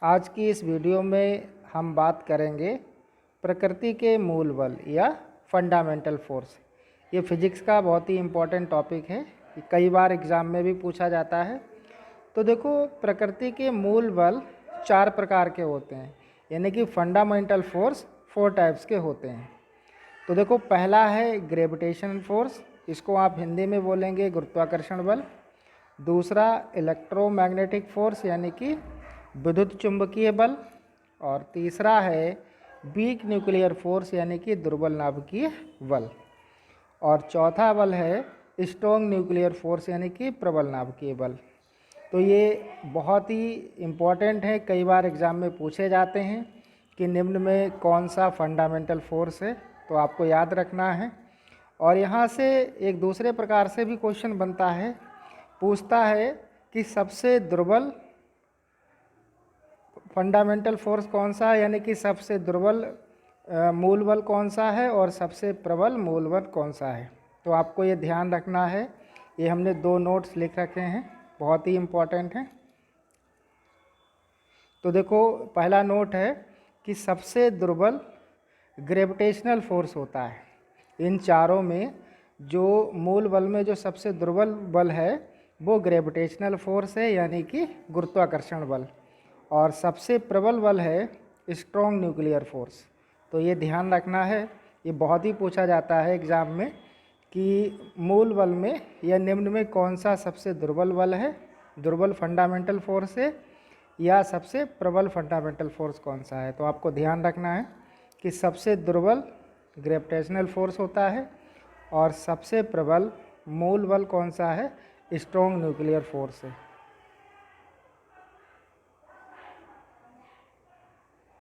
आज की इस वीडियो में हम बात करेंगे प्रकृति के मूल बल या फंडामेंटल फोर्स। ये फिजिक्स का बहुत ही इम्पोर्टेंट टॉपिक है, कई बार एग्ज़ाम में भी पूछा जाता है। तो देखो, प्रकृति के मूल बल 4 प्रकार के होते हैं, यानी कि फंडामेंटल फोर्स 4 टाइप्स के होते हैं। तो देखो, पहला है ग्रेविटेशनल फोर्स, इसको आप हिंदी में बोलेंगे गुरुत्वाकर्षण बल। दूसरा इलेक्ट्रोमैग्नेटिक फोर्स यानी कि विद्युत चुंबकीय बल। और तीसरा है वीक न्यूक्लियर फोर्स यानी कि दुर्बल नाभिकीय बल। और चौथा बल है स्ट्रॉन्ग न्यूक्लियर फोर्स यानी कि प्रबल नाभिकीय बल। तो ये बहुत ही इम्पॉर्टेंट है, कई बार एग्ज़ाम में पूछे जाते हैं कि निम्न में कौन सा फंडामेंटल फोर्स है, तो आपको याद रखना है। और यहाँ से एक दूसरे प्रकार से भी क्वेश्चन बनता है, पूछता है कि सबसे दुर्बल फंडामेंटल फोर्स कौन सा है, यानी कि सबसे दुर्बल मूल बल कौन सा है और सबसे प्रबल मूल बल कौन सा है। तो आपको ये ध्यान रखना है। ये हमने 2 नोट्स लिख रखे हैं, बहुत ही इम्पोर्टेंट हैं। तो देखो, पहला नोट है कि सबसे दुर्बल ग्रेविटेशनल फोर्स होता है। इन चारों में जो मूल बल में जो सबसे दुर्बल बल है वो ग्रेविटेशनल फोर्स है, यानी कि गुरुत्वाकर्षण बल। और सबसे प्रबल बल है स्ट्रॉन्ग न्यूक्लियर फोर्स। तो ये ध्यान रखना है, ये बहुत ही पूछा जाता है एग्ज़ाम में कि मूल बल में या निम्न में कौन सा सबसे दुर्बल बल है, दुर्बल फंडामेंटल फोर्स है, या सबसे प्रबल फंडामेंटल फोर्स कौन सा है। तो आपको ध्यान रखना है कि सबसे दुर्बल ग्रेविटेशनल फोर्स होता है और सबसे प्रबल मूल बल कौन सा है, स्ट्रॉन्ग न्यूक्लियर फोर्स है।